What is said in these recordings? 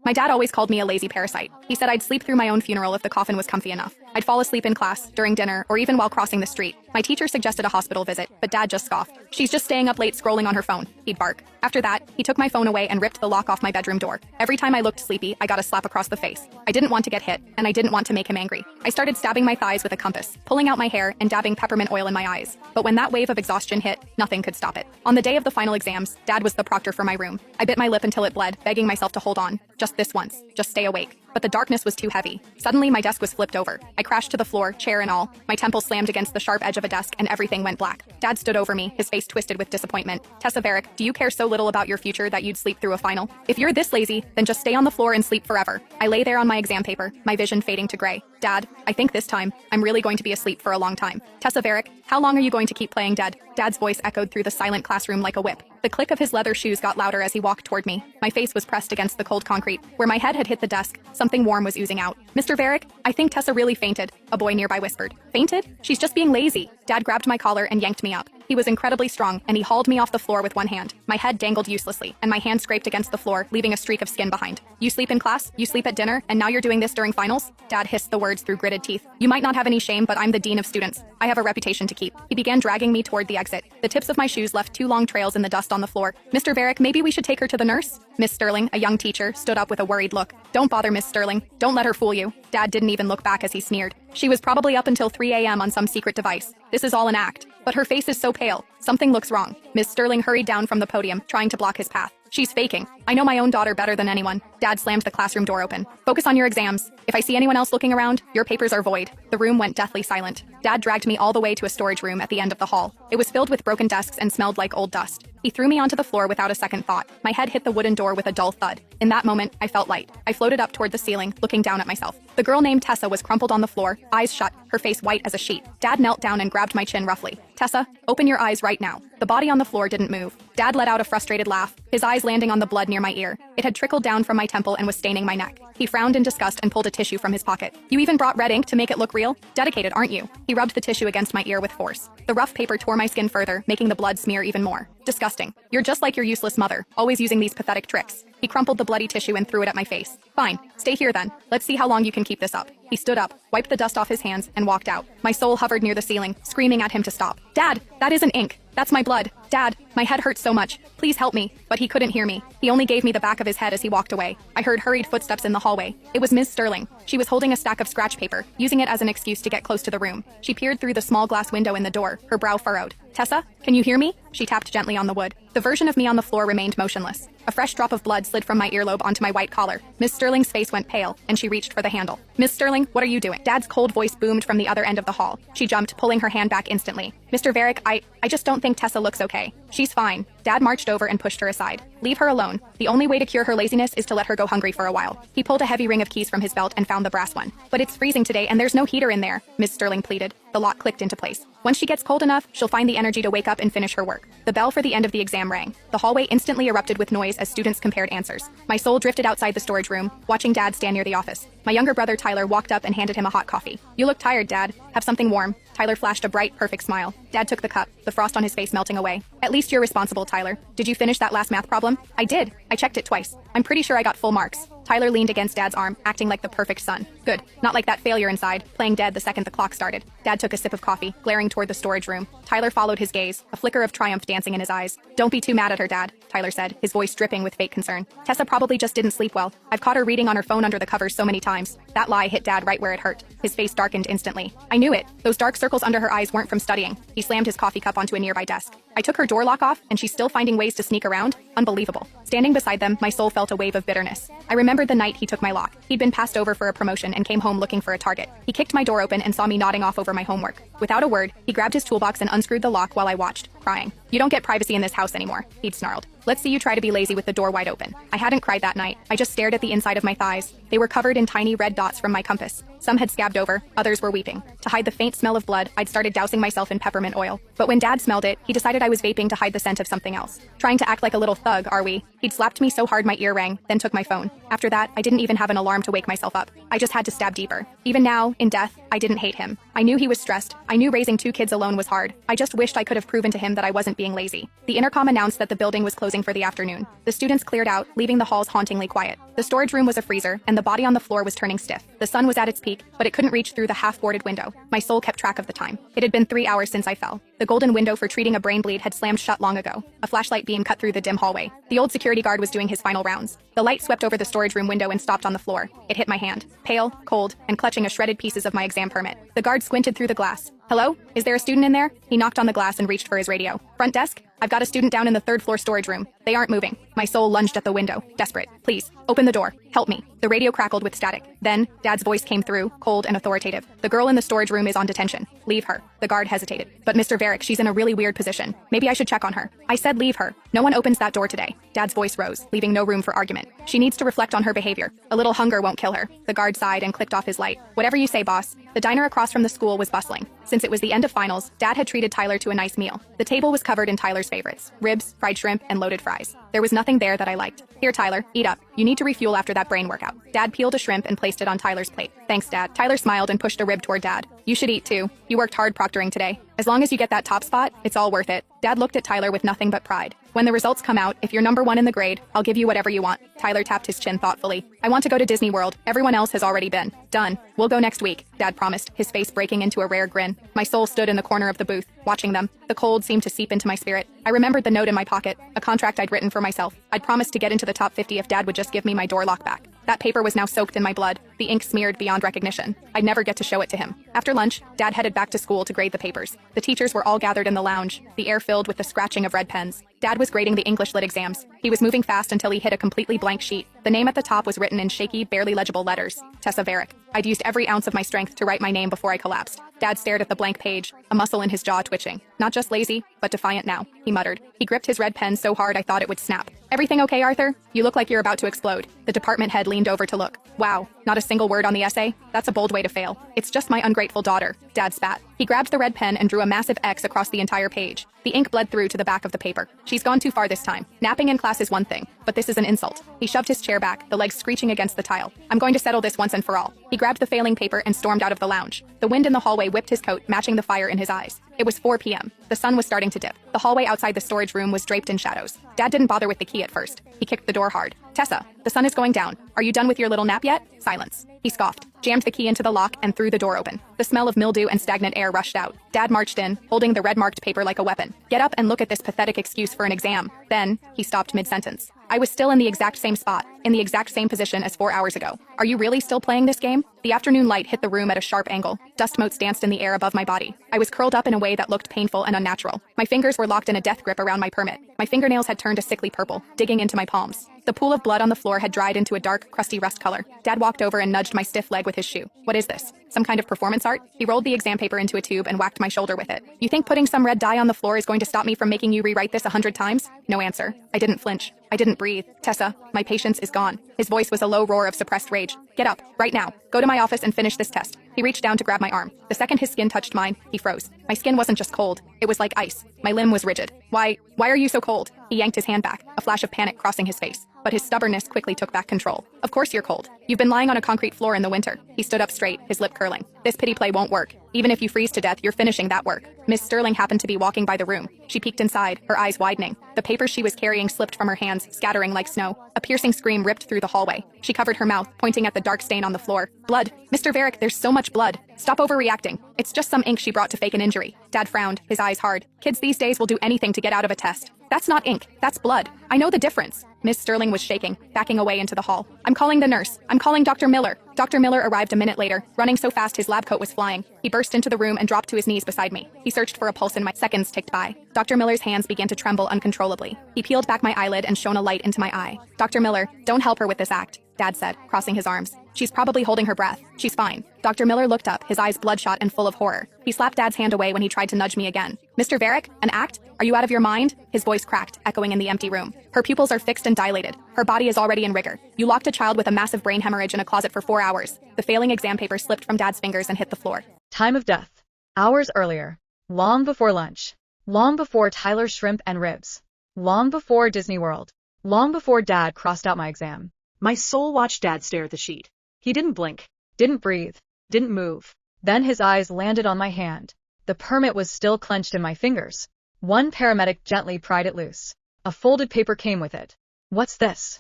My dad always called me a lazy parasite. He said I'd sleep through my own funeral if the coffin was comfy enough. I'd fall asleep in class, during dinner, or even while crossing the street. My teacher suggested a hospital visit, but Dad just scoffed. She's just staying up late scrolling on her phone, he'd bark. After that, he took my phone away and ripped the lock off my bedroom door. Every time I looked sleepy, I got a slap across the face. I didn't want to get hit, and I didn't want to make him angry. I started stabbing my thighs with a compass, pulling out my hair and dabbing peppermint oil in my eyes. But when that wave of exhaustion hit, nothing could stop it. On the day of the final exams, Dad was the proctor for my room. I bit my lip until it bled, begging myself to hold on. Just this once. Just stay awake. But the darkness was too heavy. Suddenly, my desk was flipped over. I crashed to the floor, chair and all. My temple slammed against the sharp edge of a desk and everything went black. Dad stood over me, his face twisted with disappointment. Tessa Varick, do you care so little about your future that you'd sleep through a final? If you're this lazy, then just stay on the floor and sleep forever. I lay there on my exam paper, my vision fading to gray. Dad, I think this time, I'm really going to be asleep for a long time. Tessa Varick, how long are you going to keep playing dead? Dad's voice echoed through the silent classroom like a whip. The click of his leather shoes got louder as he walked toward me. My face was pressed against the cold concrete. Where my head had hit the desk, something warm was oozing out. Mr. Varick, I think Tessa really fainted, a boy nearby whispered. Fainted? She's just being lazy. Dad grabbed my collar and yanked me up. He was incredibly strong, and he hauled me off the floor with one hand. My head dangled uselessly, and my hand scraped against the floor, leaving a streak of skin behind. You sleep in class, you sleep at dinner, and now you're doing this during finals? Dad hissed the words through gritted teeth. You might not have any shame, but I'm the dean of students. I have a reputation to keep. He began dragging me toward the exit. The tips of my shoes left 2 long trails in the dust on the floor. Mr. Varick, maybe we should take her to the nurse? Miss Sterling, a young teacher, stood up with a worried look. Don't bother Miss Sterling. Don't let her fool you. Dad didn't even look back as he sneered. She was probably up until 3 a.m. on some secret device. This is all an act. But her face is so pale. Something looks wrong. Miss Sterling hurried down from the podium, trying to block his path. She's faking. I know my own daughter better than anyone. Dad slammed the classroom door open. Focus on your exams. If I see anyone else looking around, your papers are void. The room went deathly silent. Dad dragged me all the way to a storage room at the end of the hall. It was filled with broken desks and smelled like old dust. He threw me onto the floor without a second thought. My head hit the wooden door with a dull thud. In that moment, I felt light. I floated up toward the ceiling, looking down at myself. The girl named Tessa was crumpled on the floor, eyes shut, her face white as a sheet. Dad knelt down and grabbed my chin roughly. Tessa, open your eyes right now. The body on the floor didn't move. Dad let out a frustrated laugh, his eyes landing on the blood near my ear. It had trickled down from my temple and was staining my neck. He frowned in disgust and pulled a tissue from his pocket. You even brought red ink to make it look real? Dedicated, aren't you? He rubbed the tissue against my ear with force. The rough paper tore my skin further, making the blood smear even more. Disgusting. You're just like your useless mother, always using these pathetic tricks. He crumpled the bloody tissue and threw it at my face. Fine, stay here then. Let's see how long you can keep this up. He stood up, wiped the dust off his hands, and walked out. My soul hovered near the ceiling, screaming at him to stop. Dad, that isn't ink. That's my blood. Dad, my head hurts so much. Please help me. But he couldn't hear me. He only gave me the back of his head as he walked away. I heard hurried footsteps in the hallway. It was Miss Sterling. She was holding a stack of scratch paper, using it as an excuse to get close to the room. She peered through the small glass window in the door, her brow furrowed. Tessa, can you hear me? She tapped gently on the wood. The version of me on the floor remained motionless. A fresh drop of blood slid from my earlobe onto my white collar. Miss Sterling's face went pale, and she reached for the handle. Miss Sterling, what are you doing? Dad's cold voice boomed from the other end of the hall. She jumped, pulling her hand back instantly. Mr. Varick, I just don't think Tessa looks okay. She's fine. Dad marched over and pushed her aside. Leave her alone. The only way to cure her laziness is to let her go hungry for a while. He pulled a heavy ring of keys from his belt and found the brass one. But it's freezing today and there's no heater in there, Miss Sterling pleaded. The lock clicked into place. Once she gets cold enough, she'll find the energy to wake up and finish her work. The bell for the end of the exam rang. The hallway instantly erupted with noise as students compared answers. My soul drifted outside the storage room, watching Dad stand near the office. My younger brother Tyler walked up and handed him a hot coffee. You look tired, Dad. Have something warm. Tyler flashed a bright, perfect smile. Dad took the cup, the frost on his face melting away. At least you're responsible, Tyler. Did you finish that last math problem? I did. I checked it twice. I'm pretty sure I got full marks. Tyler leaned against Dad's arm, acting like the perfect son. Good. Not like that failure inside, playing dead the second the clock started. Dad took a sip of coffee, glaring toward the storage room. Tyler followed his gaze, a flicker of triumph dancing in his eyes. Don't be too mad at her, Dad, Tyler said, his voice dripping with fake concern. Tessa probably just didn't sleep well. I've caught her reading on her phone under the covers so many times. That lie hit Dad right where it hurt. His face darkened instantly. I knew it. Those dark circles under her eyes weren't from studying. He slammed his coffee cup onto a nearby desk. I took her door lock off, and she's still finding ways to sneak around? Unbelievable. Standing beside them, my soul felt a wave of bitterness. I remembered the night he took my lock. He'd been passed over for a promotion and came home looking for a target. He kicked my door open and saw me nodding off over my homework. Without a word, he grabbed his toolbox and unscrewed the lock while I watched, crying. You don't get privacy in this house anymore, he'd snarled. Let's see you try to be lazy with the door wide open. I hadn't cried that night. I just stared at the inside of my thighs. They were covered in tiny red dots from my compass. Some had scabbed over, others were weeping. To hide the faint smell of blood, I'd started dousing myself in peppermint oil. But when Dad smelled it, he decided I was vaping to hide the scent of something else. Trying to act like a little thug, are we? He'd slapped me so hard my ear rang, then took my phone. After that, I didn't even have an alarm to wake myself up. I just had to stab deeper. Even now, in death, I didn't hate him. I knew he was stressed. I knew raising 2 kids alone was hard. I just wished I could have proven to him that I wasn't being lazy. The intercom announced that the building was closing for the afternoon. The students cleared out, leaving the halls hauntingly quiet. The storage room was a freezer, and the body on the floor was turning stiff. The sun was at its peak, but it couldn't reach through the half-boarded window. My soul kept track of the time. It had been 3 hours since I fell. The golden window for treating a brain bleed had slammed shut long ago. A flashlight beam cut through the dim hallway. The old security guard was doing his final rounds. The light swept over the storage room window and stopped on the floor. It hit my hand, pale, cold, and clutching a shredded pieces of my exam permit. The guard squinted through the glass. "Hello? Is there a student in there?" He knocked on the glass and reached for his radio. "Front desk? I've got a student down in the third-floor storage room. They aren't moving." My soul lunged at the window, desperate. "Please, open the door. Help me." The radio crackled with static. Then, Dad's voice came through, cold and authoritative. "The girl in the storage room is on detention. Leave her." The guard hesitated. "But Mr. Varick, she's in a really weird position. Maybe I should check on her." I said leave her. "No one opens that door today." Dad's voice rose, leaving no room for argument. "She needs to reflect on her behavior. A little hunger won't kill her." The guard sighed and clicked off his light. "Whatever you say, boss." The diner across from the school was bustling. Since it was the end of finals, Dad had treated Tyler to a nice meal. The table was covered in Tyler's favorites: ribs, fried shrimp, and loaded fries. There was nothing there that I liked. "Here, Tyler, eat up. You need to refuel after that brain workout." Dad peeled a shrimp and placed it on Tyler's plate. "Thanks, Dad." Tyler smiled and pushed a rib toward Dad. "You should eat too. You worked hard proctoring today. As long as you get that top spot, it's all worth it." Dad looked at Tyler with nothing but pride. "When the results come out, if you're number 1 in the grade, I'll give you whatever you want." Tyler tapped his chin thoughtfully. "I want to go to Disney World. Everyone else has already been." "Done. We'll go next week," Dad promised, his face breaking into a rare grin. My soul stood in the corner of the booth, watching them. The cold seemed to seep into my spirit. I remembered the note in my pocket, a contract I'd written for myself. I'd promised to get into the top 50 if Dad would just give me my door lock back. That paper was now soaked in my blood, the ink smeared beyond recognition. I'd never get to show it to him. After lunch, Dad headed back to school to grade the papers. The teachers were all gathered in the lounge, the air filled with the scratching of red pens. Dad was grading the English lit exams. He was moving fast until he hit a completely blank sheet. The name at the top was written in shaky, barely legible letters: Tessa Varick. I'd used every ounce of my strength to write my name before I collapsed. Dad stared at the blank page, a muscle in his jaw twitching. "Not just lazy, but defiant now," he muttered. He gripped his red pen so hard I thought it would snap. "Everything okay, Arthur? You look like you're about to explode." The department head leaned over to look. "Wow, not a single word on the essay? That's a bold way to fail." "It's just my ungrateful daughter," Dad spat. He grabbed the red pen and drew a massive X across the entire page. The ink bled through to the back of the paper. "She's gone too far this time. Napping in class is one thing, but this is an insult." He shoved his chair back, the legs screeching against the tile. "I'm going to settle this once and for all." He grabbed the failing paper and stormed out of the lounge. The wind in the hallway whipped his coat, matching the fire in his eyes. It was 4 p.m. The sun was starting to dip. The hallway outside the storage room was draped in shadows. Dad didn't bother with the key at first. He kicked the door hard. "Tessa, the sun is going down. Are you done with your little nap yet?" Silence. He scoffed, jammed the key into the lock, and threw the door open. The smell of mildew and stagnant air rushed out. Dad marched in, holding the red-marked paper like a weapon. "Get up and look at this pathetic excuse for an exam." Then, he stopped mid-sentence. I was still in the exact same spot, in the exact same position as 4 hours ago. "Are you really still playing this game?" The afternoon light hit the room at a sharp angle. Dust motes danced in the air above my body. I was curled up in a way that looked painful and unnatural. My fingers were locked in a death grip around my permit. My fingernails had turned a sickly purple, digging into my palms. The pool of blood on the floor had dried into a dark, crusty rust color. Dad walked over and nudged my stiff leg with his shoe. "What is this? Some kind of performance art?" He rolled the exam paper into a tube and whacked my shoulder with it. "You think putting some red dye on the floor is going to stop me from making you rewrite this 100 times? No answer. I didn't flinch. I didn't breathe. "Tessa, my patience is gone." His voice was a low roar of suppressed rage. "Get up, right now. Go to my office and finish this test." He reached down to grab my arm. The second his skin touched mine, he froze. My skin wasn't just cold. It was like ice. My limb was rigid. Why are you so cold?" He yanked his hand back, a flash of panic crossing his face. But his stubbornness quickly took back control. "Of course you're cold. You've been lying on a concrete floor in the winter." He stood up straight, his lip curling. "This pity play won't work. Even if you freeze to death, you're finishing that work." Miss Sterling happened to be walking by the room. She peeked inside, her eyes widening. The papers she was carrying slipped from her hands, scattering like snow. A piercing scream ripped through the hallway. She covered her mouth, pointing at the dark stain on the floor. "Blood! Mr. Varick, there's so much blood. Stop overreacting. It's just some ink she brought to fake an injury." Dad frowned, his eyes hard. "Kids these days will do anything to get out of a test. That's not ink. That's blood. I know the difference." Miss Sterling was shaking, backing away into the hall. "I'm calling the nurse. I'm calling Dr. Miller." Dr. Miller arrived a minute later, running so fast his lab coat was flying. He burst into the room and dropped to his knees beside me. He searched for a pulse in my seconds ticked by. Dr. Miller's hands began to tremble uncontrollably. He peeled back my eyelid and shone a light into my eye. "Dr. Miller, don't help her with this act," Dad said, crossing his arms. "She's probably holding her breath. She's fine." Dr. Miller looked up, his eyes bloodshot and full of horror. He slapped Dad's hand away when he tried to nudge me again. "Mr. Varick, an act? Are you out of your mind?" His voice cracked, echoing in the empty room. "Her pupils are fixed and dilated. Her body is already in rigor. You locked a child with a massive brain hemorrhage in a closet for 4 hours." The failing exam paper slipped from Dad's fingers and hit the floor. Time of death. Hours earlier. Long before lunch. Long before Tyler's shrimp and ribs. Long before Disney World. Long before Dad crossed out my exam. My soul watched Dad stare at the sheet. He didn't blink, didn't breathe, didn't move. Then his eyes landed on my hand. The permit was still clenched in my fingers. One paramedic gently pried it loose. A folded paper came with it. "What's this?"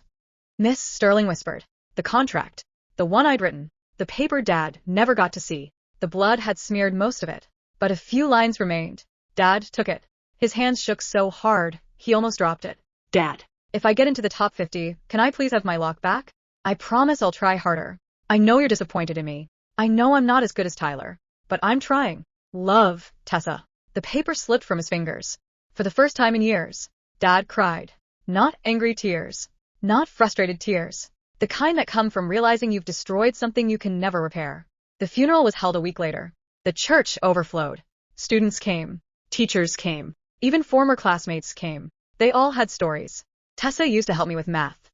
Miss Sterling whispered. The contract. The one I'd written. The paper Dad never got to see. The blood had smeared most of it, but a few lines remained. Dad took it. His hands shook so hard, he almost dropped it. Dad. If I get into the top 50, can I please have my lock back? I promise I'll try harder. I know you're disappointed in me. I know I'm not as good as Tyler, but I'm trying. Love, Tessa. The paper slipped from his fingers. For the first time in years, Dad cried. Not angry tears. Not frustrated tears. The kind that come from realizing you've destroyed something you can never repair. The funeral was held a week later. The church overflowed. Students came. Teachers came. Even former classmates came. They all had stories. Tessa used to help me with math.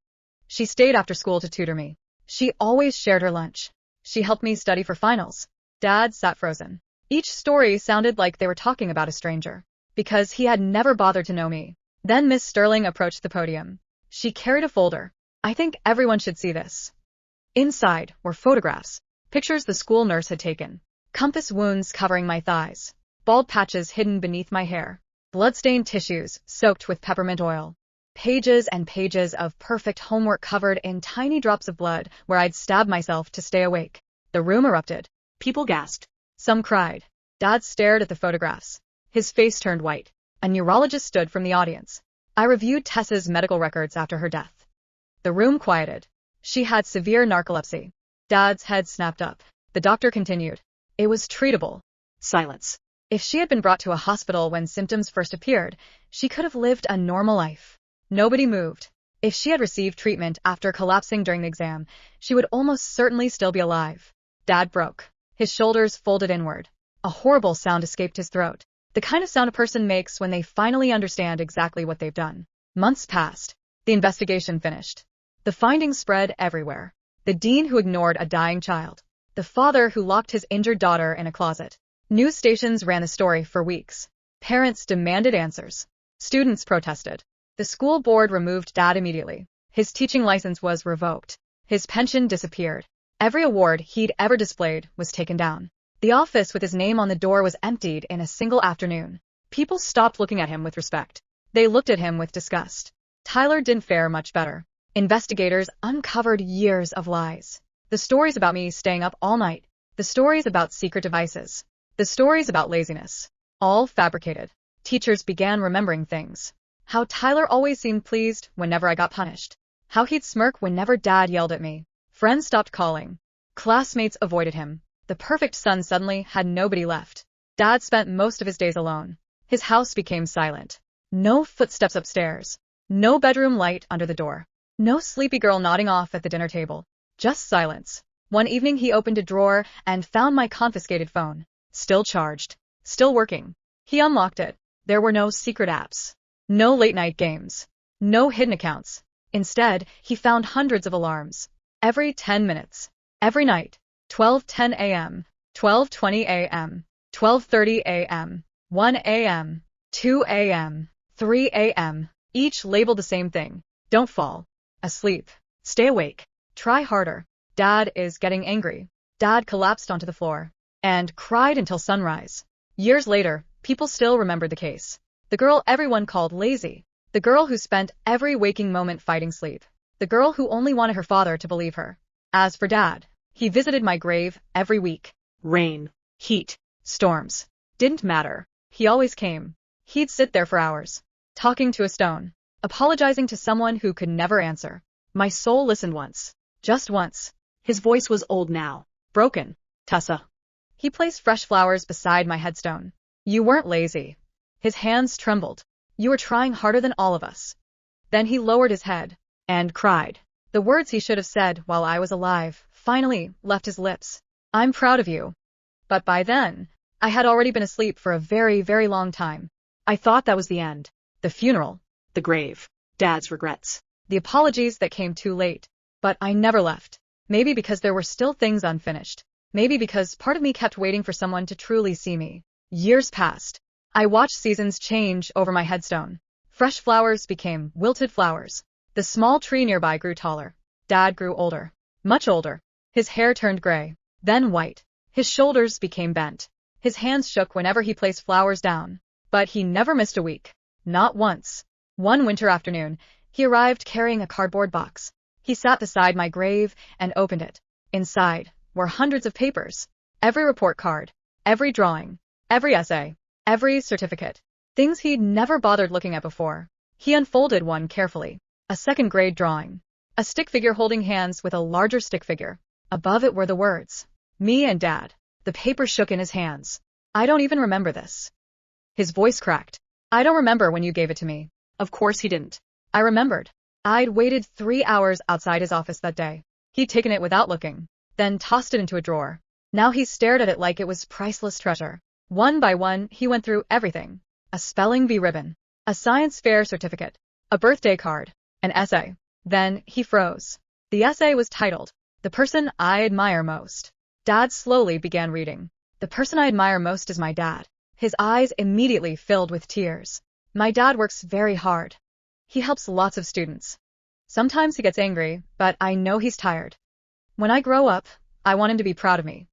She stayed after school to tutor me. She always shared her lunch. She helped me study for finals. Dad sat frozen. Each story sounded like they were talking about a stranger, because he had never bothered to know me. Then Miss Sterling approached the podium. She carried a folder. I think everyone should see this. Inside were photographs, pictures the school nurse had taken, compass wounds covering my thighs, bald patches hidden beneath my hair, blood-stained tissues soaked with peppermint oil, pages and pages of perfect homework covered in tiny drops of blood where I'd stabbed myself to stay awake. The room erupted. People gasped. Some cried. Dad stared at the photographs. His face turned white. A neurologist stood from the audience. I reviewed Tessa's medical records after her death. The room quieted. She had severe narcolepsy. Dad's head snapped up. The doctor continued. It was treatable. Silence. If she had been brought to a hospital when symptoms first appeared, she could have lived a normal life. Nobody moved. If she had received treatment after collapsing during the exam, she would almost certainly still be alive. Dad broke. His shoulders folded inward. A horrible sound escaped his throat. The kind of sound a person makes when they finally understand exactly what they've done. Months passed. The investigation finished. The findings spread everywhere. The dean who ignored a dying child. The father who locked his injured daughter in a closet. News stations ran the story for weeks. Parents demanded answers. Students protested. The school board removed Dad immediately. His teaching license was revoked. His pension disappeared. Every award he'd ever displayed was taken down. The office with his name on the door was emptied in a single afternoon. People stopped looking at him with respect. They looked at him with disgust. Tyler didn't fare much better. Investigators uncovered years of lies. The stories about me staying up all night. The stories about secret devices. The stories about laziness. All fabricated. Teachers began remembering things. How Tyler always seemed pleased whenever I got punished. How he'd smirk whenever Dad yelled at me. Friends stopped calling. Classmates avoided him. The perfect son suddenly had nobody left. Dad spent most of his days alone. His house became silent. No footsteps upstairs. No bedroom light under the door. No sleepy girl nodding off at the dinner table. Just silence. One evening he opened a drawer and found my confiscated phone. Still charged. Still working. He unlocked it. There were no secret apps. No late-night games. No hidden accounts. Instead, he found hundreds of alarms. Every 10 minutes. Every night. 12:10 a.m., 12:20 a.m., 12:30 a.m., 1 a.m., 2 a.m., 3 a.m., each labeled the same thing. Don't fall asleep. Stay awake. Try harder. Dad is getting angry. Dad collapsed onto the floor and cried until sunrise. Years later, people still remembered the case. The girl everyone called lazy. The girl who spent every waking moment fighting sleep. The girl who only wanted her father to believe her. As for Dad, he visited my grave every week. Rain. Heat. Storms. Didn't matter. He always came. He'd sit there for hours, talking to a stone, apologizing to someone who could never answer. My soul listened once. Just once. His voice was old now. Broken. Tessa. He placed fresh flowers beside my headstone. You weren't lazy. His hands trembled. You were trying harder than all of us. Then he lowered his head and cried. The words he should have said while I was alive finally left his lips. I'm proud of you. But by then, I had already been asleep for a very, very long time. I thought that was the end. The funeral. The grave. Dad's regrets. The apologies that came too late. But I never left. Maybe because there were still things unfinished. Maybe because part of me kept waiting for someone to truly see me. Years passed. I watched seasons change over my headstone. Fresh flowers became wilted flowers. The small tree nearby grew taller. Dad grew older. Much older. His hair turned gray, then white. His shoulders became bent. His hands shook whenever he placed flowers down. But he never missed a week. Not once. One winter afternoon, he arrived carrying a cardboard box. He sat beside my grave and opened it. Inside were hundreds of papers. Every report card, every drawing, every essay, every certificate. Things he'd never bothered looking at before. He unfolded one carefully. A second-grade drawing. A stick figure holding hands with a larger stick figure. Above it were the words, "Me and Dad." The paper shook in his hands. "I don't even remember this." His voice cracked. "I don't remember when you gave it to me." Of course he didn't. I remembered. I'd waited 3 hours outside his office that day. He'd taken it without looking, then tossed it into a drawer. Now he stared at it like it was priceless treasure. One by one, he went through everything. A spelling bee ribbon, a science fair certificate, a birthday card, an essay. Then he froze. The essay was titled, "The Person I Admire Most." Dad slowly began reading. "The person I admire most is my dad." His eyes immediately filled with tears. "My dad works very hard. He helps lots of students. Sometimes he gets angry, but I know he's tired. When I grow up, I want him to be proud of me."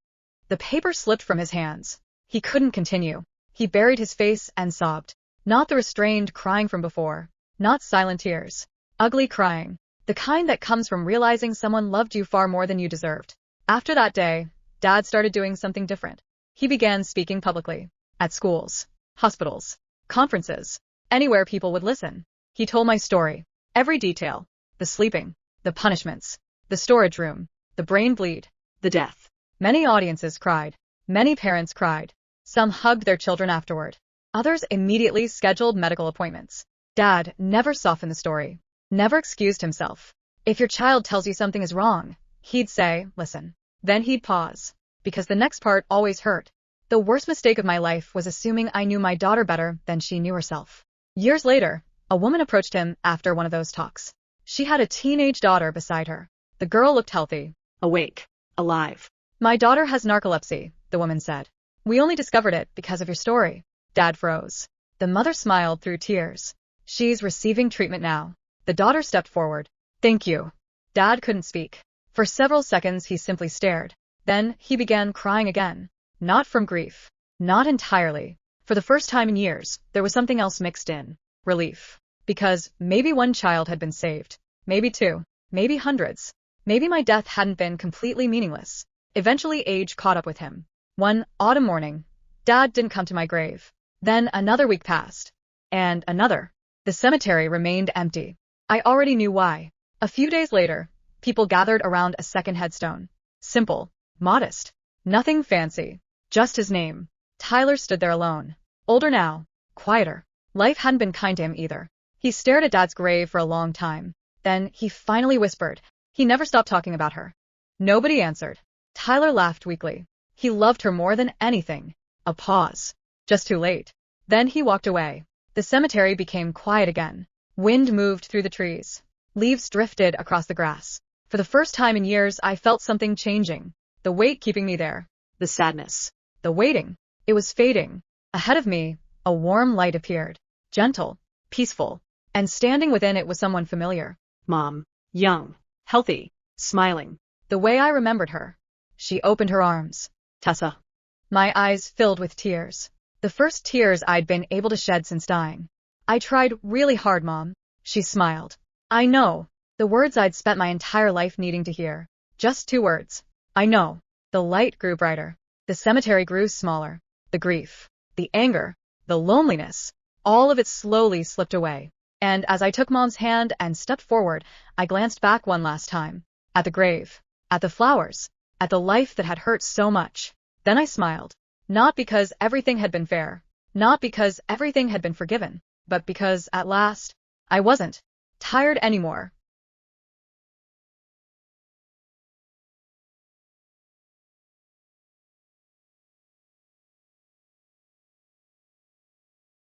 The paper slipped from his hands. He couldn't continue. He buried his face and sobbed. Not the restrained crying from before. Not silent tears. Ugly crying. The kind that comes from realizing someone loved you far more than you deserved. After that day, Dad started doing something different. He began speaking publicly. At schools, hospitals, conferences, anywhere people would listen. He told my story. Every detail. The sleeping, the punishments, the storage room, the brain bleed, The death. Many audiences cried. Many parents cried. Some hugged their children afterward. Others immediately scheduled medical appointments. Dad never softened the story. Never excused himself. If your child tells you something is wrong, he'd say, "Listen." Then he'd pause. Because the next part always hurt. The worst mistake of my life was assuming I knew my daughter better than she knew herself. Years later, a woman approached him after one of those talks. She had a teenage daughter beside her. The girl looked healthy. Awake. Alive. "My daughter has narcolepsy," the woman said. "We only discovered it because of your story." Dad froze. The mother smiled through tears. "She's receiving treatment now." The daughter stepped forward. "Thank you." Dad couldn't speak. For several seconds he simply stared. Then he began crying again. Not from grief. Not entirely. For the first time in years, there was something else mixed in. Relief. Because maybe one child had been saved. Maybe two. Maybe hundreds. Maybe my death hadn't been completely meaningless. Eventually age caught up with him. One autumn morning, Dad didn't come to my grave. Then another week passed. And another. The cemetery remained empty. I already knew why. A few days later, people gathered around a second headstone. Simple. Modest. Nothing fancy. Just his name. Tyler stood there alone. Older now. Quieter. Life hadn't been kind to him either. He stared at Dad's grave for a long time. Then he finally whispered. He never stopped talking about her. Nobody answered. Tyler laughed weakly. He loved her more than anything. A pause. Just too late. Then he walked away. The cemetery became quiet again. Wind moved through the trees. Leaves drifted across the grass. For the first time in years, I felt something changing. The weight keeping me there. The sadness. The waiting. It was fading. Ahead of me, a warm light appeared. Gentle. Peaceful. And standing within it was someone familiar. Mom. Young. Healthy. Smiling. The way I remembered her. She opened her arms. Tessa. My eyes filled with tears. The first tears I'd been able to shed since dying. "I tried really hard, Mom." She smiled. "I know." The words I'd spent my entire life needing to hear. Just 2 words. "I know." The light grew brighter. The cemetery grew smaller. The grief. The anger. The loneliness. All of it slowly slipped away. And as I took Mom's hand and stepped forward, I glanced back one last time. At the grave. At the flowers. At the life that had hurt so much. Then I smiled. Not because everything had been fair. Not because everything had been forgiven. But because, at last, I wasn't tired anymore.